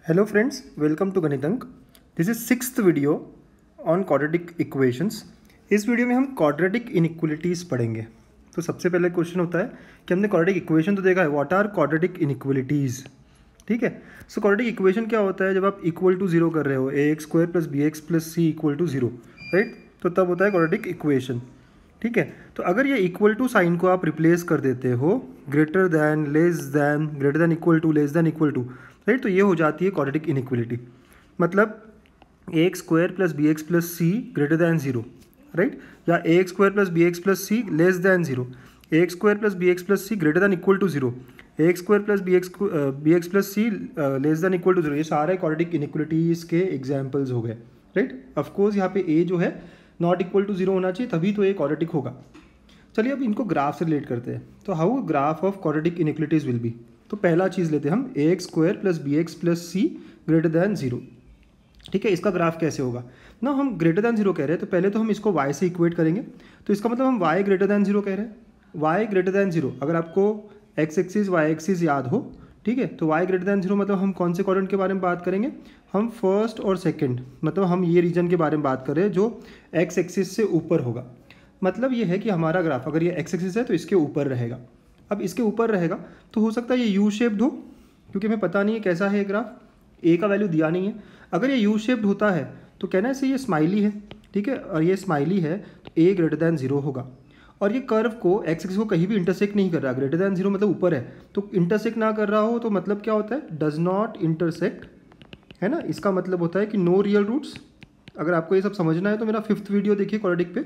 Hello friends, welcome to Ganitank. This is sixth video on quadratic equations. इस video में हम quadratic inequalities पढ़ेंगे। तो सबसे पहले क्वेश्चन होता है कि हमने क्वाड्रेटिक इक्वेशन तो देखा है, व्हाट आर क्वाड्रेटिक इनइक्वलिटीज़। ठीक है, सो क्वाड्रेटिक इक्वेशन क्या होता है? जब आप इक्वल टू जीरो कर रहे हो, a x square plus b x plus c equal to zero, right, तो तब होता है क्वाड्रेटिक इक्वेशन। ठीक है, तो अगर ये इक्वल टू साइन को आप रिप्लेस कर देते हो greater than, less than, greater than equal to, less than equal to, right, तो ये हो जाती है क्वाड्रेटिक इनइक्वलिटी। मतलब a x square plus b x plus c greater than zero, right, या a x square plus b x plus c less than zero, a x square plus b x plus c greater than equal to zero, a x square plus b x plus c less than equal to zero. ये सारे quadratic inequalities के examples हो गए, right. Of course यहाँ पे ए जो है not equal to zero होना चाहिए, तभी तो ये क्वाड्रेटिक होगा। चलिए अब इनको ग्राफ से रिलेट करते हैं। तो how graph of quadratic inequalities will be. तो पहला चीज़ लेते हैं हम, a x square plus b x plus c greater than zero. ठीक है, इसका ग्राफ कैसे होगा ना? हम ग्रेटर दैन जीरो कह रहे हैं, तो पहले तो हम इसको y से इक्वेट करेंगे। तो इसका मतलब हम y ग्रेटर दैन जीरो कह रहे हैं, y ग्रेटर दैन जीरो। अगर आपको x एक्सिस y एक्सिस याद हो, ठीक है, तो y ग्रेटर दैन जीरो मतलब हम कौन से क्वाड्रेंट के बारे में बात करेंगे? हम फर्स्ट और सेकंड, मतलब हम ये रीजन के बारे में बात कर रहे हैं जो x एक्सिस से ऊपर होगा। मतलब ये है कि हमारा ग्राफ अगर ये x एक्सिस है तो इसके ऊपर रहेगा। अब इसके ऊपर रहेगा तो हो सकता है ये यू शेप्ड हो, क्योंकि हमें पता नहीं है कैसा है ग्राफ, ए का वैल्यू दिया नहीं है। अगर ये यू शेप्ड होता है तो कहना है से ये स्माइली है, ठीक है, और ये स्माइली है तो ए ग्रेटर दैन जीरो होगा। और ये कर्व को एक्स एक्सिस को कहीं भी इंटरसेक्ट नहीं कर रहा, ग्रेटर दैन जीरो मतलब ऊपर है, तो इंटरसेक्ट ना कर रहा हो तो मतलब क्या होता है? डज नॉट इंटरसेक्ट, है ना। इसका मतलब होता है कि नो रियल रूट्स। अगर आपको ये सब समझना है तो मेरा 5th वीडियो देखिए क्वाड्रेटिक पे।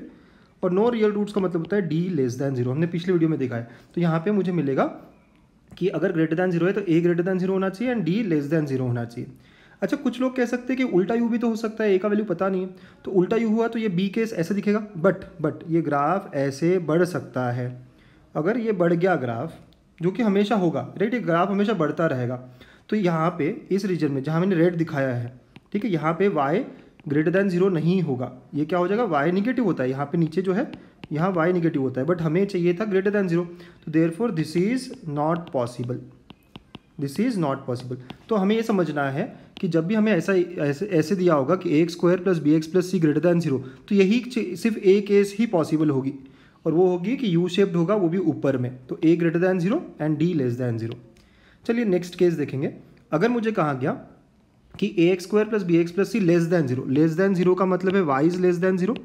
और नो रियल रूट्स का मतलब होता है डी लेस दैन जीरो, हमने पिछले वीडियो में देखा है। तो यहाँ पे मुझे मिलेगा कि अगर ग्रेटर दैन जीरो है तो ए ग्रेटर दैन जीरो होना चाहिए and d less than zero होना चाहिए। अच्छा, कुछ लोग कह सकते हैं कि उल्टा यू भी तो हो सकता है, ए का वैल्यू पता नहीं है, तो उल्टा यू हुआ तो ये बी केस ऐसे दिखेगा। बट ये ग्राफ ऐसे बढ़ सकता है। अगर ये बढ़ गया ग्राफ, जो कि हमेशा होगा, राइट, ये ग्राफ हमेशा बढ़ता रहेगा, तो यहाँ पे इस रीजन में जहाँ मैंने रेड दिखाया है, ठीक है, यहाँ पे y ग्रेटर दैन जीरो नहीं होगा। ये क्या हो जाएगा? y निगेटिव होता है, यहाँ पे नीचे जो है यहाँ y निगेटिव होता है, बट हमें चाहिए था ग्रेटर दैन जीरो, तो therefore this is not possible, this is not possible. तो हमें ये समझना है कि जब भी हमें ऐसे दिया होगा कि a x square plus b x plus c greater than zero, तो यही सिर्फ ए केस ही पॉसिबल होगी, और वो होगी कि यू शेप्ड होगा, वो भी ऊपर में, तो a greater than zero and d less than zero. चलिए नेक्स्ट केस देखेंगे। अगर मुझे कहा गया कि a x square plus b x plus c less than zero, less than zero का मतलब है y is less than zero,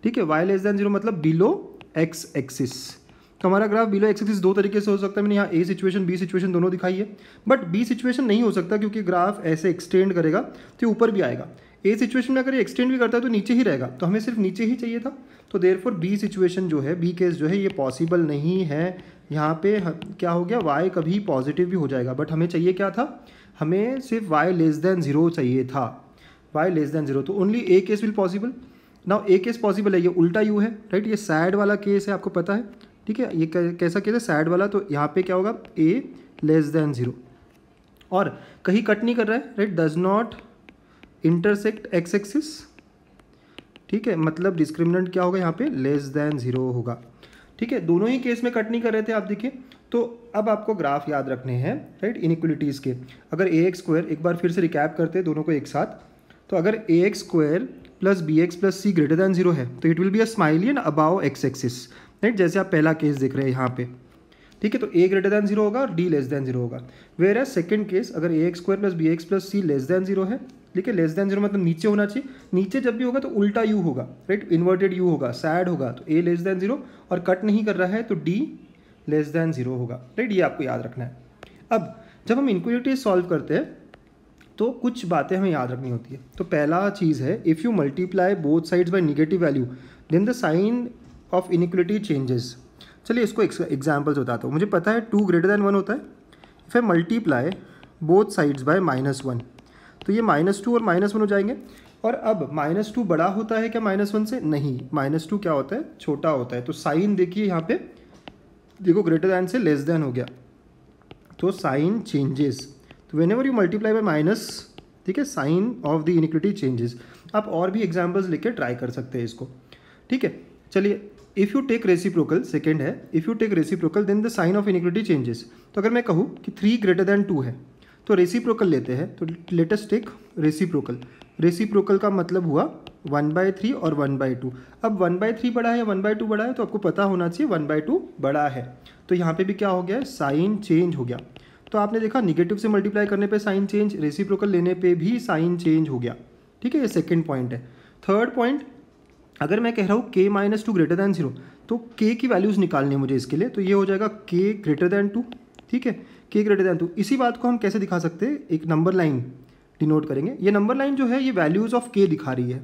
ठीक है, वाई लेस दैन जीरो मतलब बिलो एक्स एक्सिस। तो हमारा ग्राफ बिलो एक्स एक्सिस दो तरीके से हो सकता है। मैंने यहाँ ए सिचुएशन बी सिचुएशन दोनों दिखाई है, बट बी सिचुएशन नहीं हो सकता क्योंकि ग्राफ ऐसे एक्सटेंड करेगा तो ऊपर भी आएगा। ए सिचुएशन में अगर ये एक्सटेंड भी करता है तो नीचे ही रहेगा, तो हमें सिर्फ नीचे ही चाहिए था। तो देयरफॉर बी सिचुएशन जो है, बी केस जो है, ये पॉसिबल नहीं है। यहाँ पे क्या हो गया? वाई कभी पॉजिटिव भी हो जाएगा, बट हमें चाहिए क्या था? हमें सिर्फ y लेस दैन जीरो चाहिए था, y लेस दैन जीरो। तो only A case will possible. Now A case possible है, ये उल्टा यू है, राइट, ये सैड वाला केस है, आपको पता है, ठीक है। ये कैसा केस है? सैड वाला। तो यहाँ पे क्या होगा? ए लेस दैन जीरो, और कहीं कट नहीं कर रहा है, right, does not intersect x axis, ठीक है, मतलब डिस्क्रिमिनेंट क्या होगा यहाँ पे? लेस दैन जीरो होगा, ठीक है। दोनों ही केस में कट नहीं कर रहे थे, आप देखिए। तो अब आपको ग्राफ याद रखने हैं, राइट, इनइक्वलिटीज़ के। अगर ए एक्स स्क्वायर, एक बार फिर से रिकैप करते हैं दोनों को एक साथ, तो अगर a x square plus b x plus c greater than zero है तो it will be a smiley and above x axis, right, जैसे आप पहला केस देख रहे हैं यहाँ पे, ठीक है। तो ए ग्रेटर दैन जीरो होगा और डी लेस दैन जीरो होगा। वेयर एज सेकंड केस, अगर a x square plus b x plus c less than zero है, ठीक है, लेस दैन जीरो मतलब नीचे होना चाहिए, नीचे जब भी होगा तो उल्टा यू होगा, राइट, इन्वर्टेड यू होगा, सैड होगा, तो ए लेस दैन जीरो, और कट नहीं कर रहा है तो डी लेस दैन जीरो होगा, राइट, ये आपको याद रखना है। अब जब हम इनइक्वलिटीज सॉल्व करते हैं तो कुछ बातें हमें याद रखनी होती है। तो पहला चीज़ है, if you multiply both sides by negative value then the sign of inequality changes. चलिए इसको एग्जाम्पल्स बताता हूँ। मुझे पता है 2 ग्रेटर दैन 1 होता है। If I multiply both sides bye -1, तो ये -2 और -1 हो जाएंगे। और अब -2 बड़ा होता है क्या -1 से? नहीं, -2 क्या होता है? छोटा होता है। तो साइन देखिए यहाँ पे, देखो ग्रेटर दैन से लेस दैन हो गया, तो साइन चेंजेस। तो whenever you multiply by minus, ठीक है, sign of the inequality changes. आप और भी एग्जाम्पल्स लेके ट्राई कर सकते हैं इसको, ठीक है। चलिए, if you take reciprocal, second है, if you take reciprocal then the sign of inequality changes. तो अगर मैं कहूँ कि 3 ग्रेटर दैन 2 है, तो रेसिप्रोकल लेते हैं, तो let us take reciprocal. Reciprocal का मतलब हुआ 1/3 और 1/2। अब 1/3 बड़ा है या 1/2 बड़ा है, तो आपको पता होना चाहिए 1/2 बड़ा है। तो यहाँ पे भी क्या हो गया, साइन चेंज हो गया। तो आपने देखा निगेटिव से मल्टीप्लाई करने पे साइन चेंज, रेसिप्रोकल लेने पे भी साइन चेंज हो गया। ठीक है, ये सेकंड पॉइंट है। थर्ड पॉइंट, अगर मैं कह रहा हूँ k-2 ग्रेटर दैन 0, तो k की वैल्यूज़ निकालनी है मुझे इसके लिए, तो ये हो जाएगा k ग्रेटर दैन 2। ठीक है, k ग्रेटर दैन 2। इसी बात को हम कैसे दिखा सकते हैं, एक नंबर लाइन डिनोट करेंगे। ये नंबर लाइन जो है ये वैल्यूज़ ऑफ k दिखा रही है।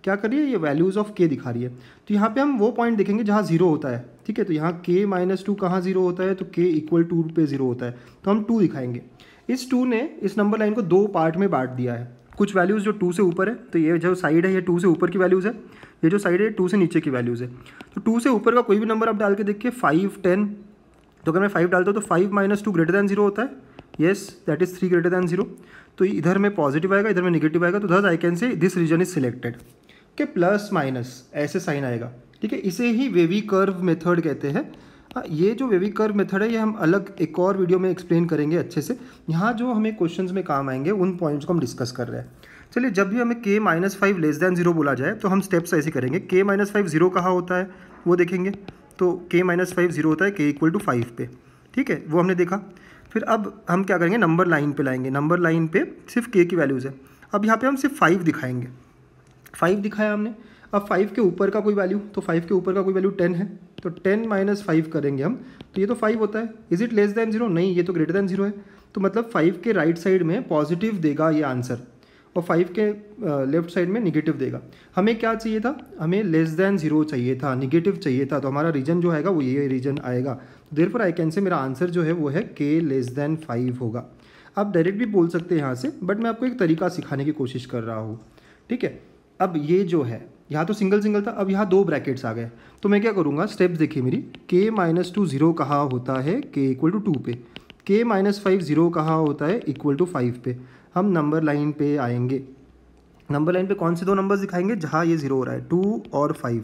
क्या कर रही है, ये वैल्यूज़ ऑफ k दिखा रही है। तो यहाँ पे हम वो पॉइंट देखेंगे जहाँ 0 होता है। ठीक है, तो यहाँ k-2 कहाँ 0 होता है, तो k = 2 पे 0 होता है, तो हम 2 दिखाएंगे। इस 2 ने इस नंबर लाइन को 2 पार्ट में बांट दिया है। कुछ वैल्यूज़ जो 2 से ऊपर है, तो ये जो साइड है ये 2 से ऊपर की वैल्यूज़ है, ये जो साइड है 2 से नीचे की वैल्यूज़ है। तो 2 से ऊपर का कोई भी नंबर आप डाल के देखिए, 5, 10। तो अगर मैं 5 डालता हूँ तो 5 - 2 ग्रेटर दैन 0 होता है। Yes, that is 3 greater than 0। तो इधर में पॉजिटिव आएगा, इधर में नेगेटिव आएगा, तो thus I can say this region is selected. K plus minus ऐसे साइन आएगा। ठीक है, इसे ही वेवी कर्व मेथड कहते हैं। ये जो वेवी कर्व मेथड है ये हम अलग एक और वीडियो में एक्सप्लेन करेंगे अच्छे से। यहाँ जो हमें क्वेश्चंस में काम आएंगे उन पॉइंट्स को हम डिस्कस कर रहे हैं। चलिए, जब भी हमें k-5 लेस दैन 0 बोला जाए तो हम स्टेप्स ऐसे करेंगे। k-5 0 कहाँ होता है वो देखेंगे, तो k-5 0 होता है k = 5 पे। ठीक है, वो हमने देखा। फिर अब हम क्या करेंगे, नंबर लाइन पे लाएंगे। नंबर लाइन पे सिर्फ k की वैल्यूज़ है। अब यहाँ पे हम सिर्फ 5 दिखाएंगे। 5 दिखाया हमने। अब 5 के ऊपर का कोई वैल्यू, तो 5 के ऊपर का कोई वैल्यू 10 है, तो 10 - 5 करेंगे हम, तो ये तो 5 होता है। Is it less than 0? नहीं, ये तो ग्रेटर दैन 0 है। तो मतलब 5 के राइट साइड में पॉजिटिव देगा ये आंसर, और 5 के लेफ्ट साइड में निगेटिव देगा। हमें क्या चाहिए था, हमें लेस दैन 0 चाहिए था, निगेटिव चाहिए था, तो हमारा रीजन जो आएगा वो ये रीजन आएगा। देयरफॉर आई कैन से मेरा आंसर जो है वो है k लेस दैन 5 होगा। आप डायरेक्ट भी बोल सकते हैं यहाँ से, बट मैं आपको एक तरीका सिखाने की कोशिश कर रहा हूँ। ठीक है, अब ये जो है यहाँ तो सिंगल सिंगल था, अब यहाँ 2 ब्रैकेट्स आ गए, तो मैं क्या करूँगा, स्टेप्स देखिए मेरी। k-2 0 कहाँ होता है, k = 2 पे। k-5 0 कहाँ होता है, = 5 पे। हम नंबर लाइन पे आएंगे। नंबर लाइन पे कौन से 2 नंबर्स दिखाएंगे जहाँ ये 0 हो रहा है, 2 और 5।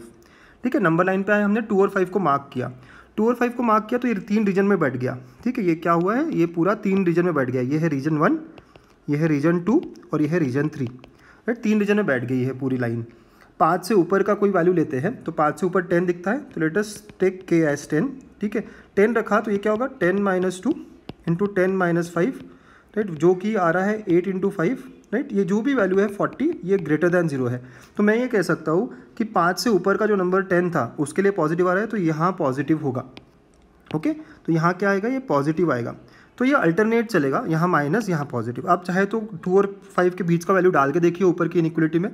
ठीक है, नंबर लाइन पे आए, हमने 2 और 5 को मार्क किया। 2 और 5 को मार्क किया तो ये 3 रीजन में बैठ गया। ठीक है, ये क्या हुआ है, ये पूरा 3 रीजन में बैठ गया। ये है रीजन 1, ये है रीजन 2 और ये है रीजन 3। राइट, 3 रीजन में बैठ गई है पूरी लाइन। 5 से ऊपर का कोई वैल्यू लेते हैं, तो 5 से ऊपर 10 दिखता है, तो let us take k as 10। ठीक है, 10 रखा तो ये क्या होगा, 10 - 2 × 10 - 5। राइट, जो कि आ रहा है 8 × 5। राइट, ये जो भी वैल्यू है 40, ये ग्रेटर दैन 0 है। तो मैं ये कह सकता हूँ कि 5 से ऊपर का जो नंबर 10 था उसके लिए पॉजिटिव आ रहा है, तो यहाँ पॉजिटिव होगा। ओके, तो यहाँ क्या आएगा, ये पॉजिटिव आएगा। तो ये अल्टरनेट चलेगा, यहाँ माइनस यहाँ पॉजिटिव। आप चाहे तो 2 और 5 के बीच का वैल्यू डाल के देखिए ऊपर की इनइक्वलिटी में।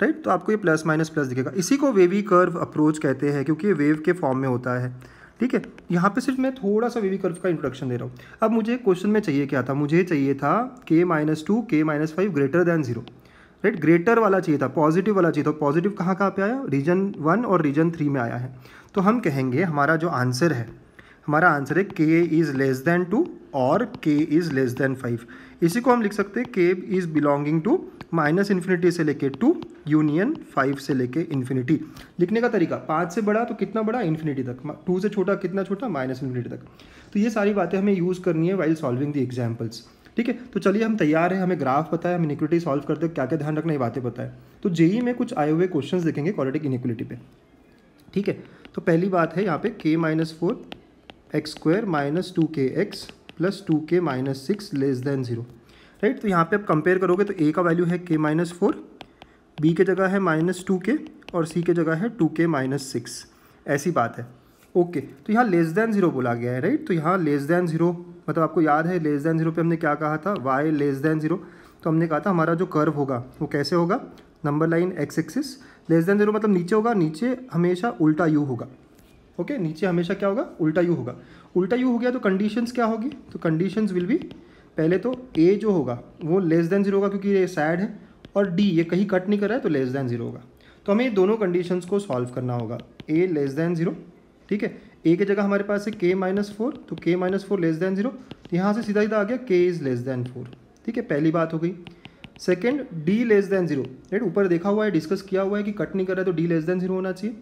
राइट, तो आपको ये प्लस माइनस प्लस दिखेगा। इसी को वेवी कर्व अप्रोच कहते हैं, क्योंकि ये वेव के फॉर्म में होता है। ठीक है, यहाँ पे सिर्फ मैं थोड़ा सा वेवी कर्व का इंट्रोडक्शन दे रहा हूँ। अब मुझे क्वेश्चन में चाहिए क्या था, मुझे चाहिए था k-2 k-5 greater than 0। Right, greater वाला चाहिए था, पॉजिटिव वाला चाहिए था। पॉजिटिव कहाँ कहाँ पे आया, रीजन 1 और रीजन 3 में आया है। तो हम कहेंगे हमारा जो आंसर है, हमारा आंसर है k इज़ लेस दैन 2 और k इज़ लेस दैन 5। इसी को हम लिख सकते हैं k इज़ बिलोंगिंग टू -∞ से लेके 2 यूनियन 5 से लेके इन्फिनिटी। लिखने का तरीका, 5 से बड़ा तो कितना बड़ा, इन्फिनिटी तक। 2 से छोटा कितना छोटा, -∞ तक। तो ये सारी बातें हमें यूज़ करनी है वाइल सॉल्विंग द एग्जाम्पल्स। ठीक है, तो चलिए हम तैयार हैं, हमें ग्राफ पता है, हम इनिक्विटी सॉल्व करते हैं, क्या क्या ध्यान रखना, ये बातें पता है। तो जेई में कुछ आए हुए क्वेश्चंस देखेंगे क्वाड्रेटिक इनिक्विटी पे। ठीक है, तो पहली बात है यहाँ पे k-4 x² - 2kx + 2k - 6 less than 0। Right, तो यहाँ पे आप कंपेयर करोगे तो a का वैल्यू है k-4, b के जगह है -2k और c के जगह है 2k - 6। ऐसी बात है। ओके, तो यहाँ लेस दैन 0 बोला गया है। राइट, तो यहाँ लेस दैन 0 मतलब आपको याद है लेस दैन 0 पे हमने क्या कहा था, y लेस दैन 0। तो हमने कहा था हमारा जो कर्व होगा वो कैसे होगा, number line x axis. Less than 0 मतलब नीचे होगा, नीचे हमेशा उल्टा u होगा। ओके, नीचे हमेशा क्या होगा, उल्टा u होगा। उल्टा u हो गया तो कंडीशंस क्या होगी, तो कंडीशंस विल बी, पहले तो a जो होगा वो लेस दैन 0 होगा क्योंकि ये सैड है, और d ये कहीं कट नहीं कर रहा है तो लेस दैन 0 होगा। तो हमें ये दोनों कंडीशंस को सॉल्व करना होगा। a लेस दैन 0, ठीक है, a की जगह हमारे पास है k-4, तो k-4 लेस दैन 0, तो यहाँ से सीधा सीधा आ गया k इज़ लेस दैन 4। ठीक है, पहली बात हो गई। Second, d less than 0। Right, ऊपर देखा हुआ है, डिस्कस किया हुआ है कि कट नहीं कर रहा है तो d लेस दैन 0 होना चाहिए।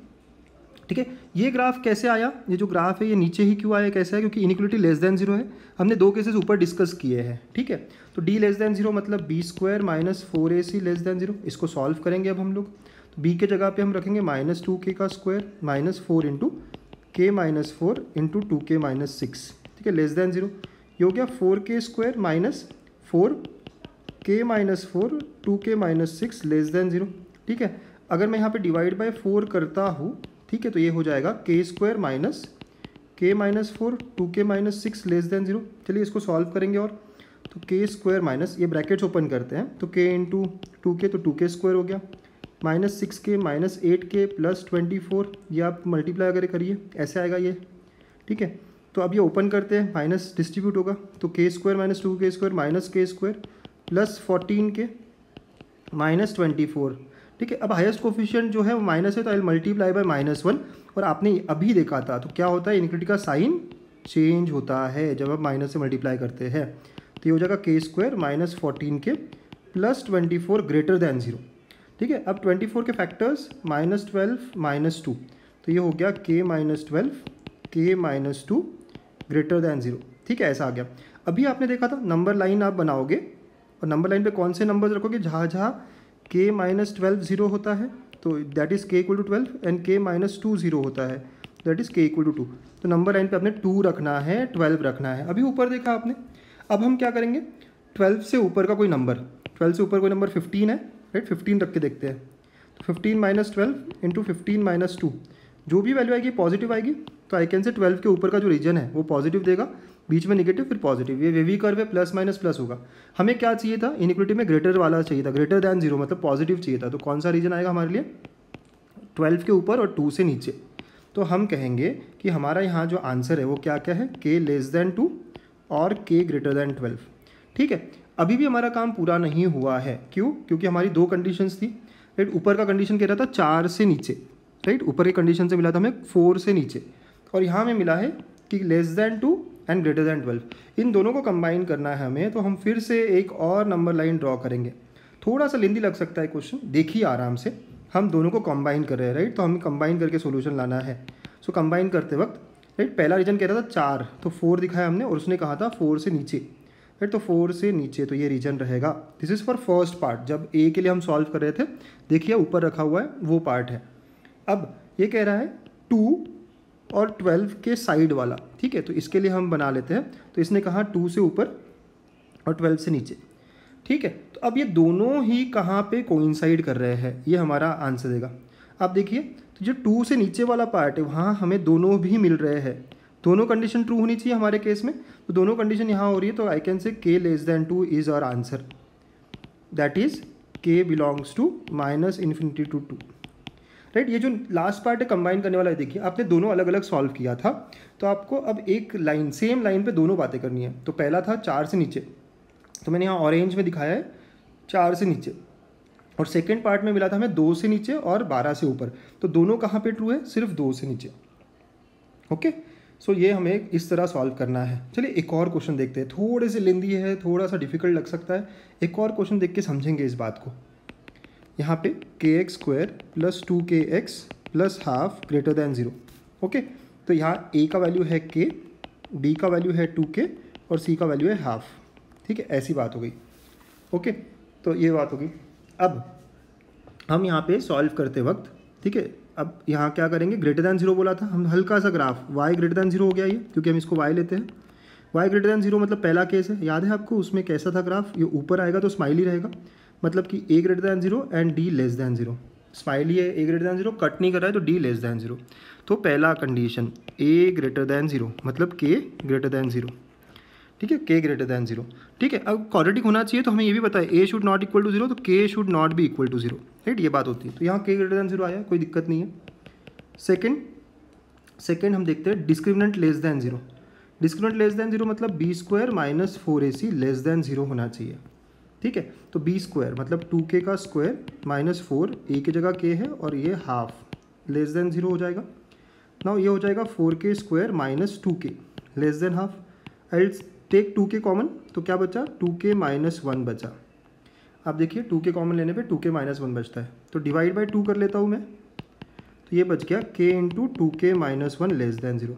ठीक है। ये ग्राफ कैसे आया, ये जो ग्राफ है ये नीचे ही क्यों आया, कैसे है, क्योंकि इनइक्वलिटी लेस देन जीरो है। हमने दो केसेस ऊपर डिस्कस किए हैं, ठीक है। तो डी लेस देन जीरो मतलब b square minus 4ac less than zero. इसको सॉल्व करेंगे अब हम लोग। तो बी के जगह पे हम रखेंगे -2k का स्क्वायर माइनस 4 इंटू के माइनस 4 इंटू 2k माइनस 6, ठीक है, लेस देन जीरो। ये हो गया 4k square minus 4k minus 4 2k minus 6 less than zero, ठीक है। अगर मैं यहाँ पे डिवाइड बाय 4 करता हूँ, ठीक है, तो ये हो जाएगा के स्क्वायर माइनस के minus 4 2k minus 6 less than zero. चलिए इसको सॉल्व करेंगे। और तो के स्क्वायर माइनस, ये ब्रैकेट्स ओपन करते हैं, तो के इंटू 2k तो 2k स्क्वायर हो गया, minus 6k minus 8k plus 24, ये आप मल्टीप्लाई अगर करिए ऐसे आएगा ये, ठीक है। तो अब ये ओपन करते हैं, माइनस डिस्ट्रीब्यूट होगा, तो के square minus 2k square minus के स्क्वायर प्लस 14k माइनस 24, ठीक है। अब हाईएस्ट कोफिशिएंट जो है वो माइनस है, तो आई विल मल्टीप्लाई बाय -1। और आपने अभी देखा था तो क्या होता है, इनइक्वलिटी का साइन चेंज होता है जब आप माइनस से मल्टीप्लाई करते हैं। तो ये हो जाएगा के square minus 14k plus 24 greater than zero, ठीक है। अब 24 के फैक्टर्स -12 -2, तो ये हो गया k minus 12 k minus 2 greater than zero, ठीक है, ऐसा आ गया। अभी आपने देखा था नंबर लाइन आप बनाओगे और नंबर लाइन पे कौन से नंबर्स रखोगे, जहाँ जहाँ k माइनस 12 जीरो होता है तो that is k equal to 12 and k minus 2 zero होता है that is k equal to 2। तो नंबर लाइन पे आपने 2 रखना है, 12 रखना है। अभी ऊपर देखा आपने। अब हम क्या करेंगे, 12 से ऊपर का कोई नंबर, 12 से ऊपर कोई नंबर 15 है, राइट, 15 रख के देखते हैं। तो 15 माइनस 12 इंटू 15 माइनस 2, जो भी वैल्यू आएगी पॉजिटिव आएगी। तो आई कैन से 12 के ऊपर का जो रीजन है वो पॉजिटिव देगा, बीच में नेगेटिव फिर पॉजिटिव, ये वेवी कर्व है, प्लस माइनस प्लस होगा। हमें क्या चाहिए था, इनइक्वलिटी में ग्रेटर वाला चाहिए था, ग्रेटर दैन जीरो मतलब पॉजिटिव चाहिए था। तो कौन सा रीजन आएगा हमारे लिए, 12 के ऊपर और 2 से नीचे। तो हम कहेंगे कि हमारा यहाँ जो आंसर है वो क्या क्या है, k लेस दैन 2 और k ग्रेटर दैन 12, ठीक है। अभी भी हमारा काम पूरा नहीं हुआ है, क्यों, क्योंकि हमारी दो कंडीशंस थी, राइट। ऊपर का कंडीशन कह रहा था 4 से नीचे, राइट, ऊपर की कंडीशन से मिला था हमें 4 से नीचे, और यहाँ हमें मिला है कि less than 2 and greater than 12। इन दोनों को कंबाइन करना है हमें, तो हम फिर से एक और नंबर लाइन ड्रॉ करेंगे। थोड़ा सा लेंदी लग सकता है क्वेश्चन, देखिए आराम से, हम दोनों को कंबाइन कर रहे हैं, राइट। तो हमें कंबाइन करके सोल्यूशन लाना है। सो कंबाइन करते वक्त, राइट, पहला रीजन कह रहा था 4, तो 4 दिखाया हमने, और उसने कहा था 4 से नीचे, राइट। तो 4 से नीचे, तो ये रीजन रहेगा। This is for first part, जब ए के लिए हम सॉल्व कर रहे थे, देखिए ऊपर रखा हुआ है वो पार्ट है। अब ये कह रहा है 2 और 12 के साइड वाला, ठीक है, तो इसके लिए हम बना लेते हैं। तो इसने कहा 2 से ऊपर और 12 से नीचे, ठीक है। तो अब ये दोनों ही कहाँ पे कोइंसाइड कर रहे हैं, ये हमारा आंसर देगा। आप देखिए, तो जो 2 से नीचे वाला पार्ट है वहाँ हमें दोनों भी मिल रहे हैं, दोनों कंडीशन ट्रू होनी चाहिए हमारे केस में। तो दोनों कंडीशन यहाँ हो रही है, तो I can say k less than 2 is our answer, that is k belongs to -∞ to 2, right. ये जो लास्ट पार्ट है कंबाइन करने वाला है, देखिए आपने दोनों अलग अलग सॉल्व किया था, तो आपको अब एक लाइन, सेम लाइन पे दोनों बातें करनी है। तो पहला था 4 से नीचे, तो मैंने यहाँ ऑरेंज में दिखाया है 4 से नीचे, और सेकंड पार्ट में मिला था हमें 2 से नीचे और 12 से ऊपर। तो दोनों कहाँ पे ट्रू है, सिर्फ 2 से नीचे, ओके। सो ये हमें इस तरह सॉल्व करना है। चलिए एक और क्वेश्चन देखते हैं, थोड़े से लेंदी है, थोड़ा सा डिफिकल्ट लग सकता है, एक और क्वेश्चन देख के समझेंगे इस बात को। यहाँ पे kx square plus 2kx plus half greater than 0, okay. तो यहाँ a का वैल्यू है k, b का वैल्यू है 2k और c का वैल्यू है हाफ, ठीक है, ऐसी बात हो गई, ओके। तो ये बात होगी। अब हम यहाँ पे सॉल्व करते वक्त, ठीक है, अब यहाँ क्या करेंगे, ग्रेटर दैन 0 बोला था हम, हल्का सा ग्राफ y ग्रेटर दैन 0 हो गया ये, क्योंकि हम इसको y लेते हैं। y ग्रेटर दैन 0 मतलब पहला केस है, याद है आपको, उसमें कैसा था ग्राफ, ये ऊपर आएगा तो स्माइली रहेगा, मतलब कि a greater than 0 and d less than 0। Smiley है, a ग्रेटर दैन 0 कट नहीं कर रहा है, तो d लेस दैन 0। तो पहला कंडीशन a ग्रेटर दैन 0 मतलब k ग्रेटर दैन 0, ठीक है, k ग्रेटर दैन 0, ठीक है। अब क्वाड्रेटिक होना चाहिए तो हमें ये भी पता है a should not equal to 0, तो k should not be equal to 0, right, ये बात होती है। तो यहाँ k ग्रेटर दैन 0 आया, कोई दिक्कत नहीं है। सेकेंड हम देखते हैं discriminant less than 0। Discriminant less than 0 मतलब b square minus 4ac less than 0 होना चाहिए, ठीक है। तो b स्क्वायर मतलब 2k का स्क्वायर माइनस 4, a की जगह k है और ये हाफ लेस देन 0 हो जाएगा। नाउ ये हो जाएगा 4k square minus 2k less than half. I take 2k common, तो क्या बचा, 2k माइनस 1 बचा। आप देखिए 2k कॉमन लेने पे 2k माइनस 1 बचता है, तो डिवाइड बाई 2 कर लेता हूँ मैं। तो ये बच गया k into 2k minus 1 less than 0।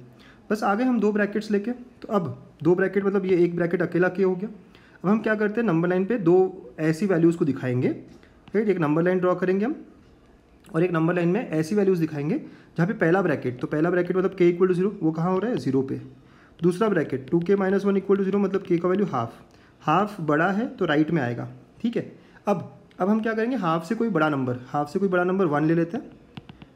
बस आगे हम 2 ब्रैकेट्स लेके, तो अब 2 ब्रैकेट मतलब ये एक ब्रैकेट अकेला k हो गया। अब हम क्या करते हैं, नंबर लाइन पे 2 ऐसी वैल्यूज़ को दिखाएंगे, राइट। एक नंबर लाइन ड्रॉ करेंगे हम और एक नंबर लाइन में ऐसी वैल्यूज़ दिखाएंगे जहाँ पे पहला ब्रैकेट, तो पहला ब्रैकेट मतलब k इक्वल टू 0, वो कहाँ हो रहा है 0 पे। दूसरा bracket 2k minus 1 equal to 0 मतलब k का वैल्यू हाफ बड़ा है तो राइट में आएगा, ठीक है। अब हम क्या करेंगे, हाफ से कोई बड़ा नंबर 1 ले लेते हैं।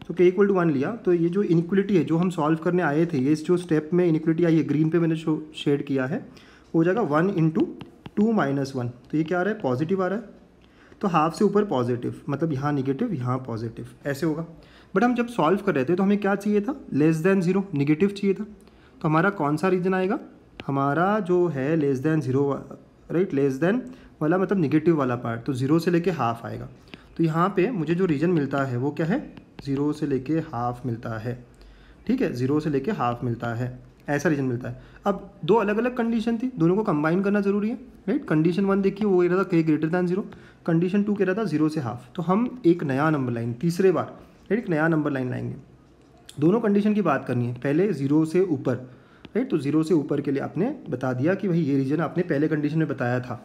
तो k इक्वल टू 1 लिया, तो ये जो इनइक्वलिटी है जो हम सॉल्व करने आए थे, ये जो स्टेप में इनइक्वलिटी आई है ग्रीन पे मैंने शेड किया है, हो जाएगा 1 इंटू 2 माइनस 1। तो ये क्या आ रहा है, पॉजिटिव आ रहा है। तो हाफ से ऊपर पॉजिटिव, मतलब यहाँ निगेटिव यहाँ पॉजिटिव, ऐसे होगा। बट हम जब सॉल्व कर रहे थे तो हमें क्या चाहिए था, लेस देन 0, निगेटिव चाहिए था। तो हमारा कौन सा रीजन आएगा, हमारा जो है less than 0, right, less than वाला मतलब निगेटिव वाला पार्ट, तो 0 से लेके हाफ आएगा। तो यहाँ पे मुझे जो रीजन मिलता है वो क्या है, 0 से लेके हाफ मिलता है, ठीक है, 0 से लेके हाफ मिलता है, ऐसा रीजन मिलता है। अब 2 अलग अलग कंडीशन थी, दोनों को कंबाइन करना जरूरी है, राइट। कंडीशन 1 देखिए, वो कह रहा था k ग्रेटर दैन 0, कंडीशन 2 कह रहा था 0 से हाफ। तो हम एक नया नंबर लाइन, तीसरे बार राइट, एक नया नंबर लाइन लाएंगे। दोनों कंडीशन की बात करनी है, पहले 0 से ऊपर, राइट। तो 0 से ऊपर के लिए आपने बता दिया कि भाई ये रीजन आपने पहले कंडीशन में बताया था।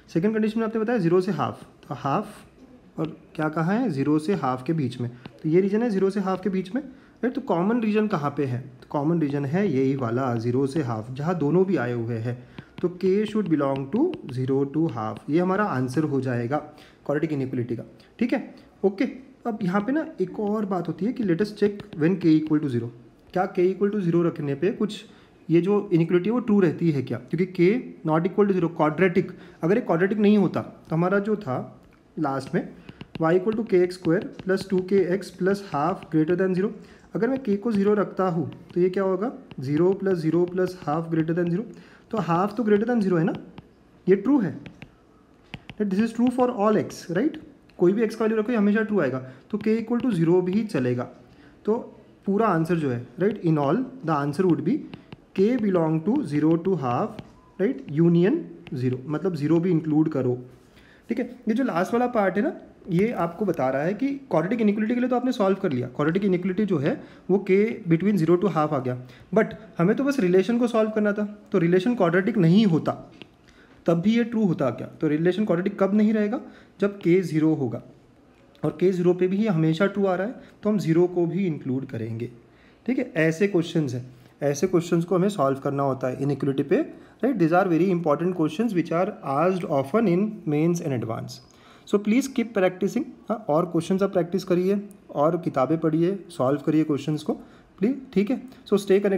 सेकंड कंडीशन में आपने बताया 0 से हाफ, तो हाफ और क्या कहा है, 0 से हाफ के बीच में, तो ये रीजन है 0 से हाफ के बीच में, राइट। तो कॉमन रीजन कहाँ पे है, तो कॉमन रीजन है यही वाला 0 से हाफ, जहाँ दोनों भी आए हुए हैं। तो k should belong to 0 to half, ये हमारा आंसर हो जाएगा क्वाड्रेटिक इनइक्वलिटी का, ठीक है, ओके। अब यहाँ पे ना एक और बात होती है कि let us check when k equal to 0, क्या k इक्वल टू 0 रखने पे कुछ ये जो इनइक्वलिटी है वो ट्रू रहती है क्या, क्योंकि k not equal to 0 quadratic, अगर ये क्वाड्रेटिक नहीं होता तो हमारा जो था लास्ट में y इक्वल टू के x square plus 2kx plus half greater than 0, अगर मैं k को 0 रखता हूँ तो ये क्या होगा, 0 प्लस हाफ ग्रेटर दैन 0। तो हाफ तो ग्रेटर दैन 0 है ना, ये ट्रू है, this is true for all x, right. कोई भी x का वैल्यू रखो ये हमेशा ट्रू आएगा, तो k इक्वल टू 0 भी चलेगा। तो पूरा आंसर जो है, right, in all the answer would be k belong to 0 to half, right, union 0, मतलब 0 भी इंक्लूड करो, ठीक है। ये जो लास्ट वाला पार्ट है ना, ये आपको बता रहा है कि क्वाड्रेटिक इनइक्वलिटी के लिए तो आपने सॉल्व कर लिया, क्वाड्रेटिक इनइक्वलिटी जो है वो k बिटवीन 0 टू हाफ आ गया, बट हमें तो बस रिलेशन को सॉल्व करना था। तो रिलेशन क्वाड्रेटिक नहीं होता तब भी ये ट्रू होता क्या, तो रिलेशन क्वाड्रेटिक कब नहीं रहेगा, जब k 0 होगा, और k 0 पे भी ये हमेशा ट्रू आ रहा है, तो हम 0 को भी इंक्लूड करेंगे, ठीक है। ऐसे क्वेश्चंस हैं, ऐसे क्वेश्चंस को हमें सॉल्व करना होता है इनइक्वलिटी पे, right. This are very important questions which are asked often in mains and advance. So please keep practicing, हाँ, और क्वेश्चंस आप प्रैक्टिस करिए और किताबें पढ़िए, सॉल्व करिए क्वेश्चंस को प्लीज़, ठीक है। So stay connected.